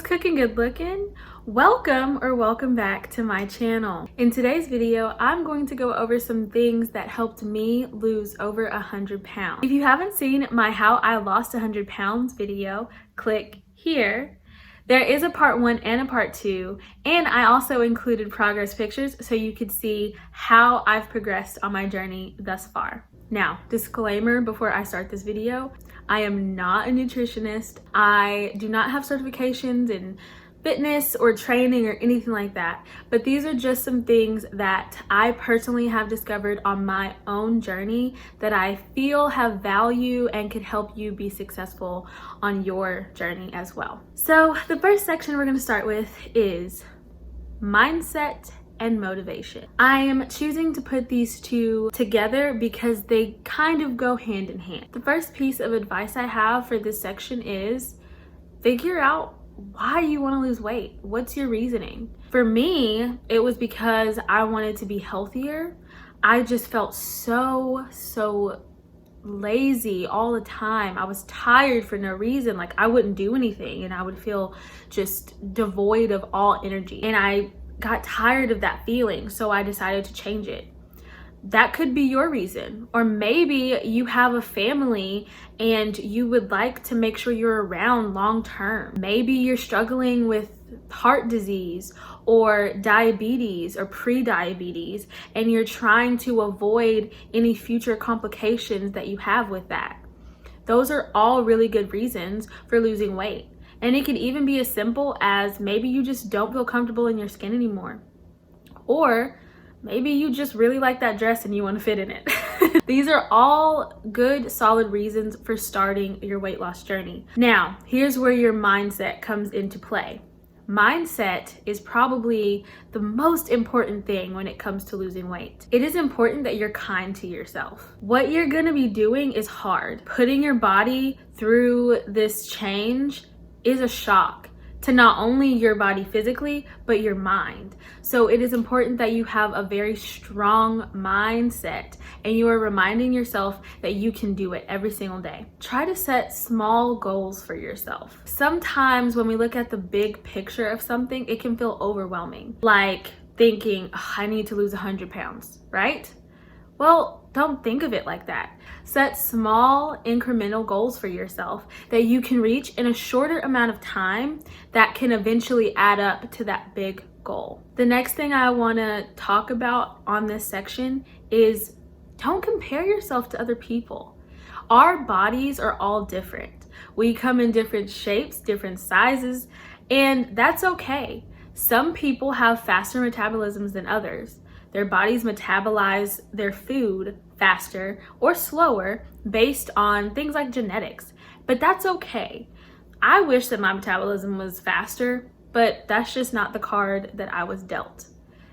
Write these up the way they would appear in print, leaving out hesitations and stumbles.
cooking good looking? Welcome back to my channel. In today's video, I'm going to go over some things that helped me lose over 100 pounds. If you haven't seen my How I Lost 100 Pounds video, click here. There is a part 1 and a part 2, and I also included progress pictures so you could see how I've progressed on my journey thus far. Now, disclaimer before I start this video, I am not a nutritionist. I do not have certifications in fitness or training or anything like that, but these are just some things that I personally have discovered on my own journey that I feel have value and could help you be successful on your journey as well. So the first section we're going to start with is mindset and motivation. I am choosing to put these two together because they kind of go hand in hand. The first piece of advice I have for this section is figure out why you want to lose weight. What's your reasoning? For me, it was because I wanted to be healthier. I just felt so lazy all the time. I was tired for no reason. Like I wouldn't do anything and I would feel just devoid of all energy. And I got tired of that feeling, so I decided to change it. That could be your reason. Or maybe you have a family and you would like to make sure you're around long term. Maybe you're struggling with heart disease or diabetes or pre-diabetes and you're trying to avoid any future complications that you have with that. Those are all really good reasons for losing weight. And it could even be as simple as maybe you just don't feel comfortable in your skin anymore. Or maybe you just really like that dress and you want to fit in it. These are all good, solid reasons for starting your weight loss journey. Now, here's where your mindset comes into play. Mindset is probably the most important thing when it comes to losing weight. It is important that you're kind to yourself. What you're going to be doing is hard. Putting your body through this change is a shock to not only your body physically, but your mind. So it is important that you have a very strong mindset and you are reminding yourself that you can do it every single day. Try to set small goals for yourself. Sometimes when we look at the big picture of something, it can feel overwhelming. Like thinking, oh, I need to lose 100 pounds, right? Well, don't think of it like that. Set small incremental goals for yourself that you can reach in a shorter amount of time that can eventually add up to that big goal. The next thing I want to talk about on this section is don't compare yourself to other people. Our bodies are all different. We come in different shapes, different sizes, and that's okay. Some people have faster metabolisms than others. Their bodies metabolize their food faster or slower based on things like genetics, but that's okay. I wish that my metabolism was faster, but that's just not the card that I was dealt,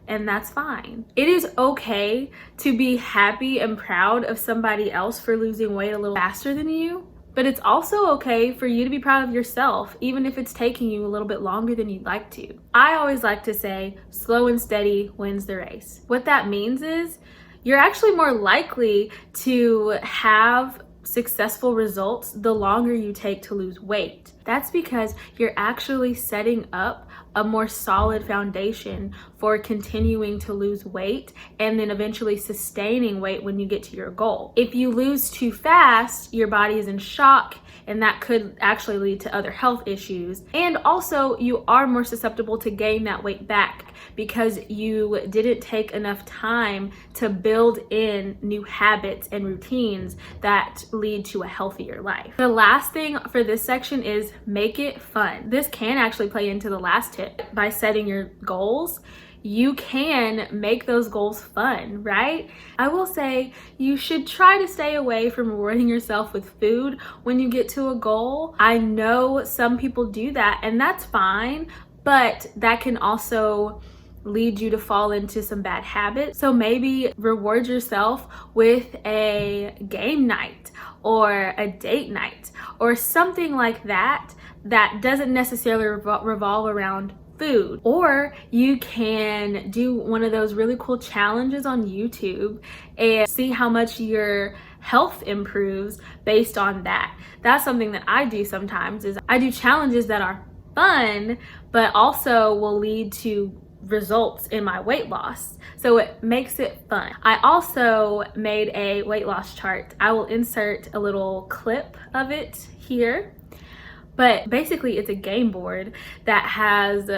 and that's fine. It is okay to be happy and proud of somebody else for losing weight a little faster than you, but it's also okay for you to be proud of yourself, even if it's taking you a little bit longer than you'd like to. I always like to say, slow and steady wins the race. What that means is you're actually more likely to have successful results the longer you take to lose weight. That's because you're actually setting up a more solid foundation for continuing to lose weight and then eventually sustaining weight when you get to your goal. If you lose too fast, your body is in shock and that could actually lead to other health issues. And also you are more susceptible to gain that weight back because you didn't take enough time to build in new habits and routines that lead to a healthier life. The last thing for this section is make it fun. This can actually play into the last tip. By setting your goals, you can make those goals fun, right? I will say you should try to stay away from rewarding yourself with food when you get to a goal. I know some people do that and that's fine, but that can also lead you to fall into some bad habits. So maybe reward yourself with a game night or a date night or something like that that doesn't necessarily revolve around food. Or you can do one of those really cool challenges on YouTube and see how much your health improves based on that. That's something that I do sometimes, is I do challenges that are fun, but also will lead to results in my weight loss. So it makes it fun. I also made a weight loss chart. I will insert a little clip of it here. But basically it's a game board that has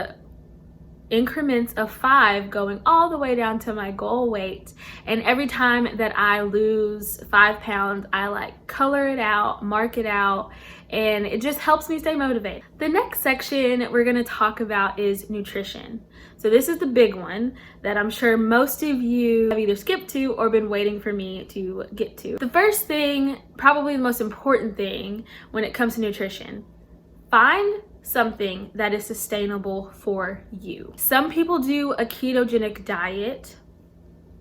increments of 5 going all the way down to my goal weight. And every time that I lose 5 pounds, I like color it out, mark it out, and it just helps me stay motivated. The next section we're gonna talk about is nutrition. So this is the big one that I'm sure most of you have either skipped to or been waiting for me to get to. The first thing, probably the most important thing when it comes to nutrition, find something that is sustainable for you. Some people do a ketogenic diet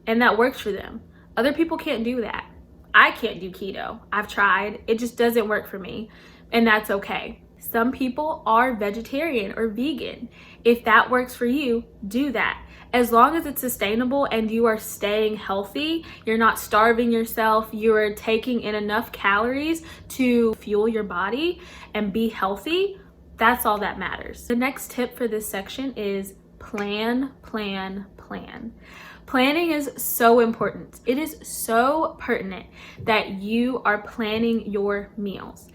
and that works for them. Other people can't do that. I can't do keto. I've tried. It just doesn't work for me, and that's okay. Some people are vegetarian or vegan. If that works for you, do that. As long as it's sustainable and you are staying healthy, you're not starving yourself, you're taking in enough calories to fuel your body and be healthy, that's all that matters. The next tip for this section is plan, plan, plan. Planning is so important. It is so pertinent that you are planning your meals.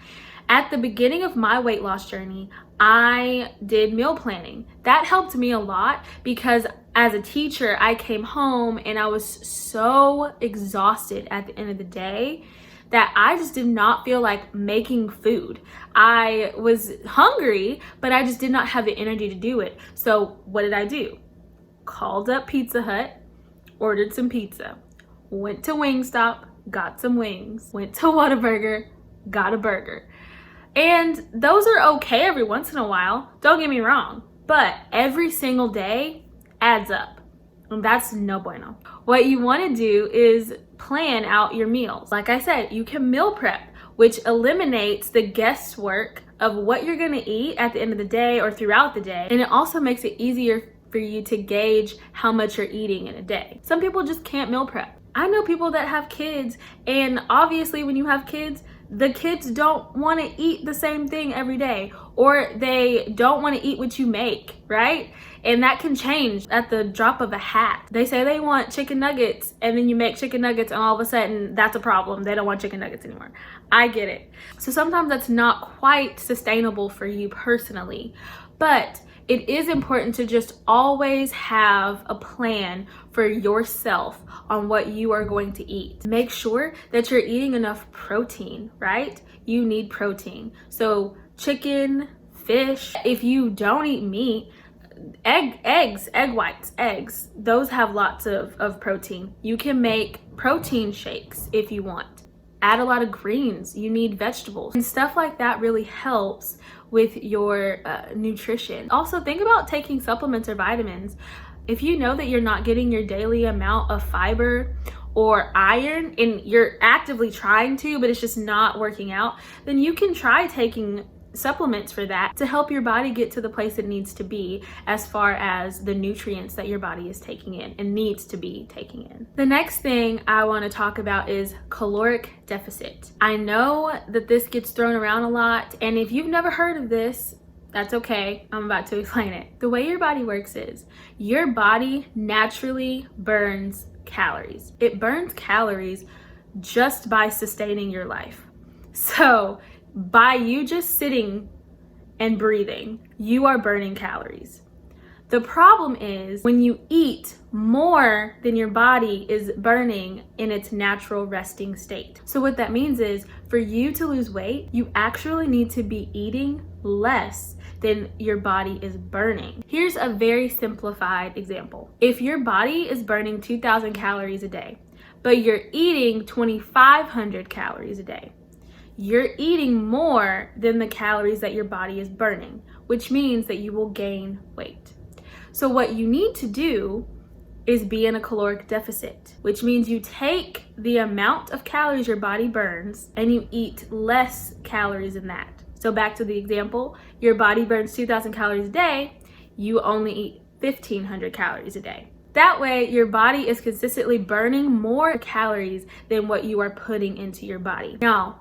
At the beginning of my weight loss journey, I did meal planning. That helped me a lot because as a teacher, I came home and I was so exhausted at the end of the day that I just did not feel like making food. I was hungry, but I just did not have the energy to do it. So what did I do? Called up Pizza Hut, ordered some pizza, went to Wingstop, got some wings, went to Whataburger, got a burger. And those are okay every once in a while, don't get me wrong, but every single day adds up. And that's no bueno. What you want to do is plan out your meals. Like I said, you can meal prep, which eliminates the guesswork of what you're going to eat at the end of the day or throughout the day. And it also makes it easier for you to gauge how much you're eating in a day. Some people just can't meal prep. I know people that have kids, and obviously when you have kids, the kids don't want to eat the same thing every day, or they don't want to eat what you make, right? And that can change at the drop of a hat. They say they want chicken nuggets, and then you make chicken nuggets, and all of a sudden that's a problem. They don't want chicken nuggets anymore. I get it. So sometimes that's not quite sustainable for you personally, but it is important to just always have a plan for yourself on what you are going to eat. Make sure that you're eating enough protein, right? You need protein. So chicken, fish, if you don't eat meat, egg whites, eggs, those have lots of protein. You can make protein shakes if you want. Add a lot of greens, you need vegetables, and stuff like that really helps with your nutrition. Also, think about taking supplements or vitamins. If you know that you're not getting your daily amount of fiber or iron and you're actively trying to, but it's just not working out, then you can try taking supplements for that to help your body get to the place it needs to be as far as the nutrients that your body is taking in and needs to be taking in. The next thing I want to talk about is caloric deficit. I know that this gets thrown around a lot, and if you've never heard of this, that's okay. I'm about to explain it. The way your body works is your body naturally burns calories. It burns calories just by sustaining your life. So by you just sitting and breathing, you are burning calories. The problem is when you eat more than your body is burning in its natural resting state. So what that means is for you to lose weight, you actually need to be eating less than your body is burning. Here's a very simplified example. If your body is burning 2,000 calories a day, but you're eating 2,500 calories a day, you're eating more than the calories that your body is burning, which means that you will gain weight. So what you need to do is be in a caloric deficit, which means you take the amount of calories your body burns and you eat less calories than that. So back to the example, your body burns 2,000 calories a day, you only eat 1,500 calories a day. That way, your body is consistently burning more calories than what you are putting into your body. Now,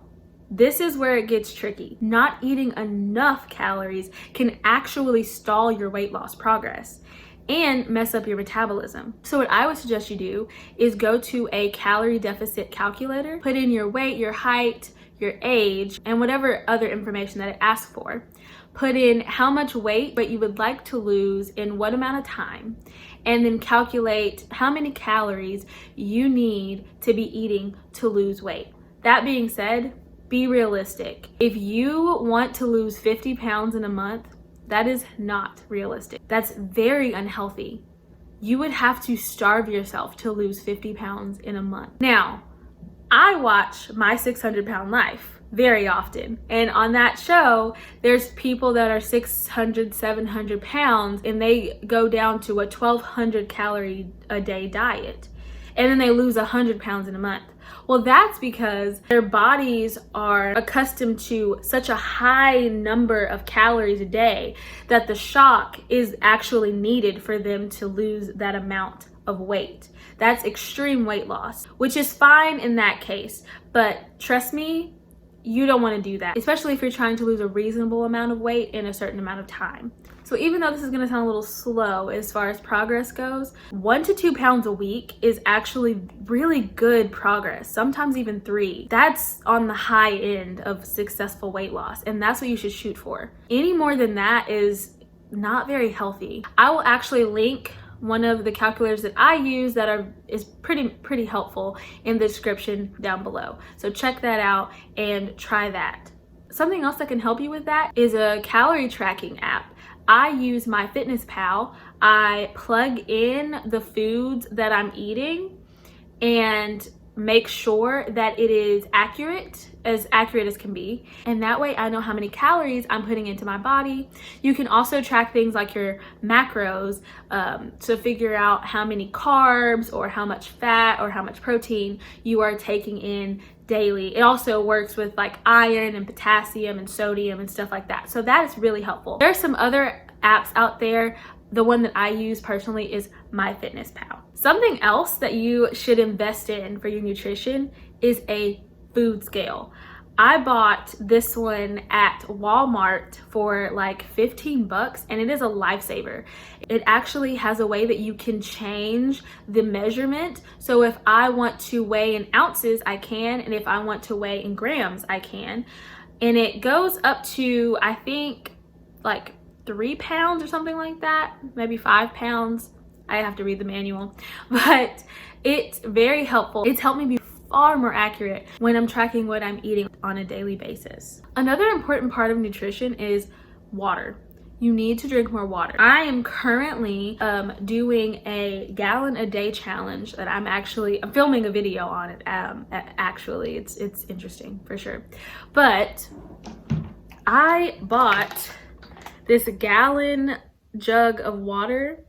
This is where it gets tricky. Not eating enough calories can actually stall your weight loss progress and mess up your metabolism. So what I would suggest you do is go to a calorie deficit calculator, put in your weight, your height, your age, and whatever other information that it asks for. Put in how much weight you would like to lose in what amount of time, and then calculate how many calories you need to be eating to lose weight. That being said, be realistic. If you want to lose 50 pounds in a month, that is not realistic. That's very unhealthy. You would have to starve yourself to lose 50 pounds in a month. Now, I watch My 600 Pound Life very often. And on that show, there's people that are 600, 700 pounds and they go down to a 1,200 calorie a day diet. And then they lose 100 pounds in a month. Well, that's because their bodies are accustomed to such a high number of calories a day that the shock is actually needed for them to lose that amount of weight. That's extreme weight loss, which is fine in that case. But trust me, you don't want to do that, especially if you're trying to lose a reasonable amount of weight in a certain amount of time. So even though this is going to sound a little slow as far as progress goes, 1 to 2 pounds a week is actually really good progress, sometimes even 3. That's on the high end of successful weight loss, and that's what you should shoot for. Any more than that is not very healthy. I will actually link one of the calculators that I use that is pretty helpful in the description down below. So check that out and try that. Something else that can help you with that is a calorie tracking app. I use MyFitnessPal. I plug in the foods that I'm eating and make sure that it is accurate as can be. And that way I know how many calories I'm putting into my body. You can also track things like your macros to figure out how many carbs or how much fat or how much protein you are taking in daily. It also works with like iron and potassium and sodium and stuff like that. So that is really helpful. There are some other apps out there. The one that I use personally is MyFitnessPal. Something else that you should invest in for your nutrition is a food scale. I bought this one at Walmart for like 15 bucks and it is a lifesaver. It actually has a way that you can change the measurement. So if I want to weigh in ounces, I can, and if I want to weigh in grams, I can. And it goes up to, I think, like 3 pounds or something like that, maybe 5 pounds. I have to read the manual, but it's very helpful. It's helped me be far more accurate when I'm tracking what I'm eating on a daily basis. Another important part of nutrition is water. You need to drink more water. I am currently doing a gallon a day challenge that I'm filming a video on it. Actually, it's interesting for sure. But I bought this gallon jug of water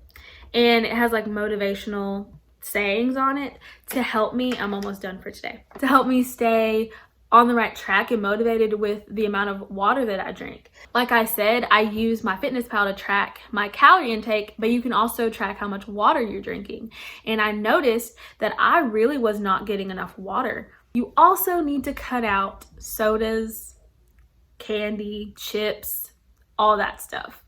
and it has like motivational sayings on it to help me, I'm almost done for today, to help me stay on the right track and motivated with the amount of water that I drink. Like I said, I use MyFitnessPal to track my calorie intake, but you can also track how much water you're drinking. And I noticed that I really was not getting enough water. You also need to cut out sodas, candy, chips, all that stuff.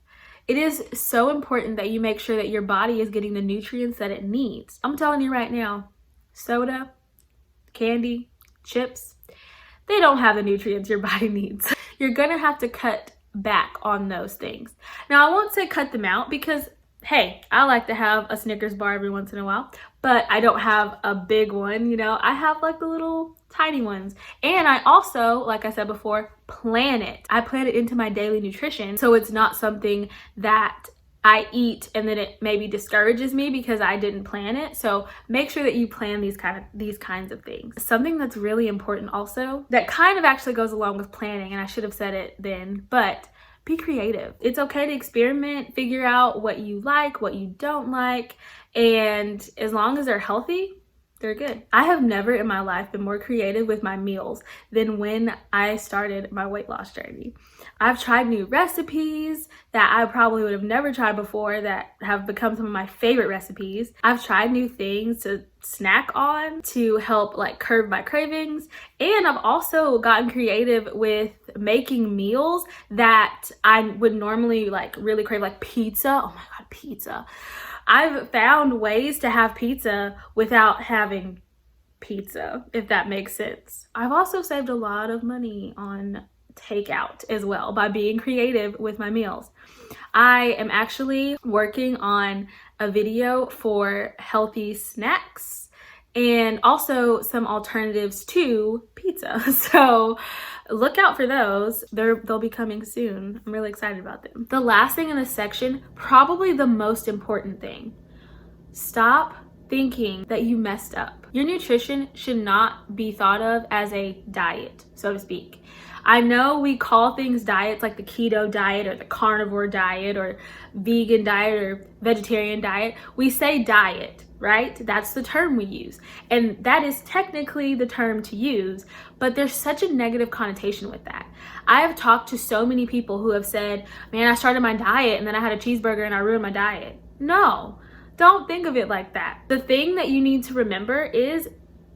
It is so important that you make sure that your body is getting the nutrients that it needs. I'm telling you right now, soda, candy, chips, they don't have the nutrients your body needs. You're gonna have to cut back on those things. Now, I won't say cut them out because, hey, I like to have a Snickers bar every once in a while, but I don't have a big one, I have like the little tiny ones. And I also, like I said before, plan it. I plan it into my daily nutrition, so it's not something that I eat and then it maybe discourages me because I didn't plan it. So make sure that you plan these kinds of things. Something that's really important also that kind of actually goes along with planning, and I should have said it then, but be creative. It's okay to experiment, figure out what you like, what you don't like, and as long as they're healthy, they're good. I have never in my life been more creative with my meals than when I started my weight loss journey. I've tried new recipes that I probably would have never tried before that have become some of my favorite recipes. I've tried new things to snack on to help like curb my cravings. And I've also gotten creative with making meals that I would normally like really crave, like pizza. Oh my God, pizza. I've found ways to have pizza without having pizza, if that makes sense. I've also saved a lot of money on takeout as well by being creative with my meals. I am actually working on a video for healthy snacks and also some alternatives to pizza. So look out for those. They'll be coming soon. I'm really excited about them. The last thing in this section, probably the most important thing, stop thinking that you messed up. Your nutrition should not be thought of as a diet, so to speak. I know we call things diets like the keto diet or the carnivore diet or vegan diet or vegetarian diet. We say diet, right? That's the term we use. And that is technically the term to use, but there's such a negative connotation with that. I have talked to so many people who have said, man, I started my diet and then I had a cheeseburger and I ruined my diet. No, don't think of it like that. The thing that you need to remember is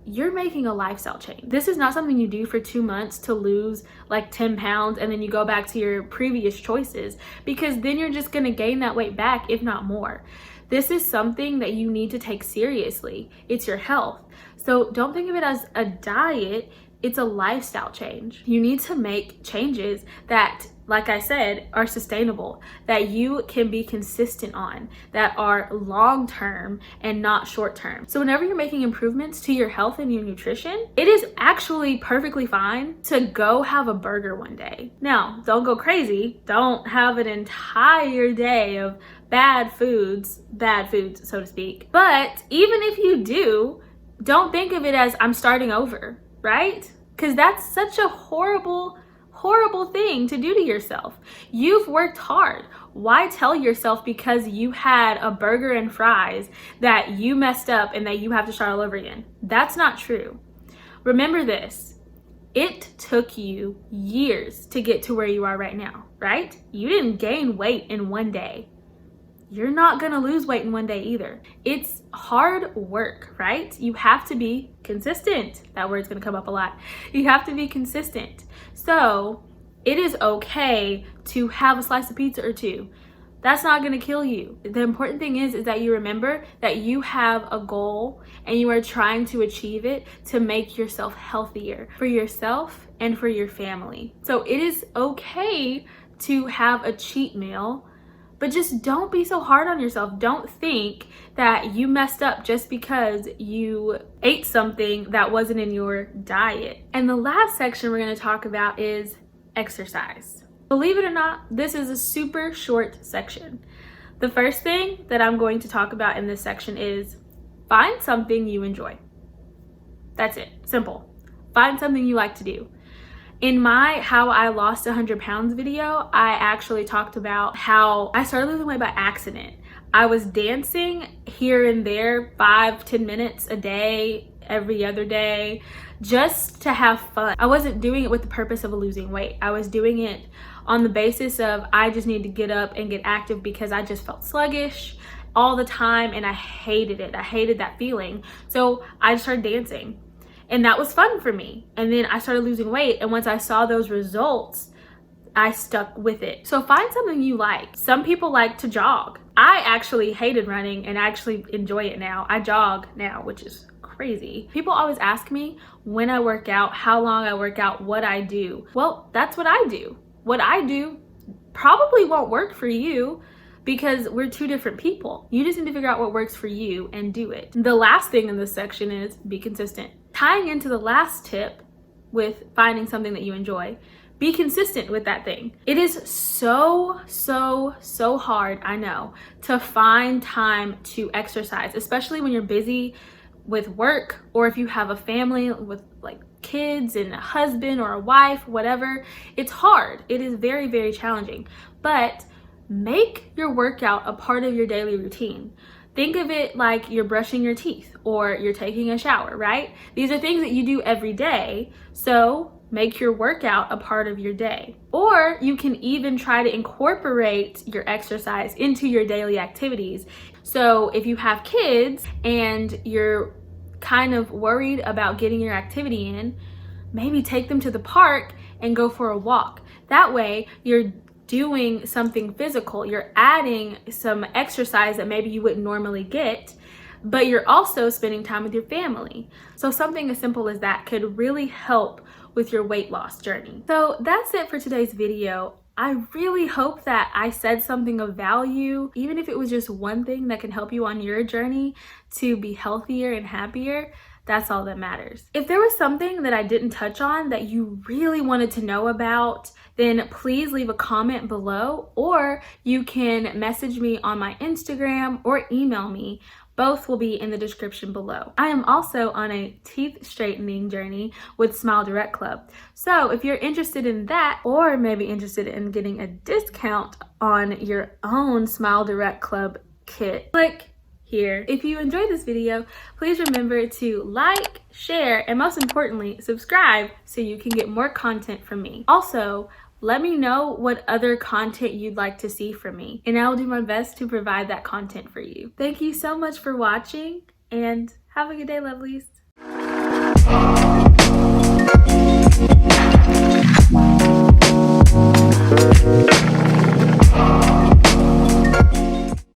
you're making a lifestyle change. This is not something you do for 2 months to lose like 10 pounds and then you go back to your previous choices, because then you're just gonna gain that weight back, if not more. This is something that you need to take seriously. It's your health. So don't think of it as a diet. It's a lifestyle change. You need to make changes that, like I said, are sustainable, that you can be consistent on, that are long-term and not short-term. So whenever you're making improvements to your health and your nutrition, it is actually perfectly fine to go have a burger one day. Now, don't go crazy. Don't have an entire day of bad foods, so to speak. But even if you do, don't think of it as I'm starting over, right? Because that's such a horrible thing to do to yourself. You've worked hard. Why tell yourself because you had a burger and fries that you messed up and that you have to start all over again? That's not true. Remember this. It took you years to get to where you are right now, right? You didn't gain weight in one day. You're not gonna lose weight in one day either. It's hard work, right? You have to be consistent. That word's gonna come up a lot. You have to be consistent. So it is okay to have a slice of pizza or two. That's not gonna kill you. The important thing is that you remember that you have a goal and you are trying to achieve it to make yourself healthier for yourself and for your family. So it is okay to have a cheat meal, but just don't be so hard on yourself. Don't think that you messed up just because you ate something that wasn't in your diet. And the last section we're gonna talk about is exercise. Believe it or not, this is a super short section. The first thing that I'm going to talk about in this section is find something you enjoy. That's it, simple. Find something you like to do. In my How I Lost 100 Pounds video, I actually talked about how I started losing weight by accident. I was dancing here and there 5-10 minutes a day, every other day, just to have fun. I wasn't doing it with the purpose of losing weight. I was doing it on the basis of I just need to get up and get active because I just felt sluggish all the time and I hated it. I hated that feeling. So I started dancing. And that was fun for me. And then I started losing weight. And once I saw those results, I stuck with it. So find something you like. Some people like to jog. I actually hated running and I actually enjoy it now. I jog now, which is crazy. People always ask me when I work out, how long I work out, what I do. Well, that's what I do. What I do probably won't work for you because we're two different people. You just need to figure out what works for you and do it. The last thing in this section is be consistent. Tying into the last tip with finding something that you enjoy, be consistent with that thing. It is so hard, I know, to find time to exercise, especially when you're busy with work or if you have a family with like kids and a husband or a wife, whatever. It's hard. It is very challenging. But make your workout a part of your daily routine. Think of it like you're brushing your teeth or you're taking a shower, right? These are things that you do every day. So make your workout a part of your day. Or you can even try to incorporate your exercise into your daily activities. So if you have kids and you're kind of worried about getting your activity in, maybe take them to the park and go for a walk. That way you're doing something physical, you're adding some exercise that maybe you wouldn't normally get, but you're also spending time with your family. So something as simple as that could really help with your weight loss journey. So that's it for today's video. I really hope that I said something of value, even if it was just one thing that can help you on your journey to be healthier and happier. That's all that matters. If there was something that I didn't touch on that you really wanted to know about, then please leave a comment below, or you can message me on my Instagram or email me. Both will be in the description below. I am also on a teeth straightening journey with Smile Direct Club. So if you're interested in that, or maybe interested in getting a discount on your own Smile Direct Club kit, click here. If you enjoyed this video, please remember to like, share, and most importantly, subscribe so you can get more content from me. Also, let me know what other content you'd like to see from me, and I'll do my best to provide that content for you. Thank you so much for watching, and have a good day, lovelies.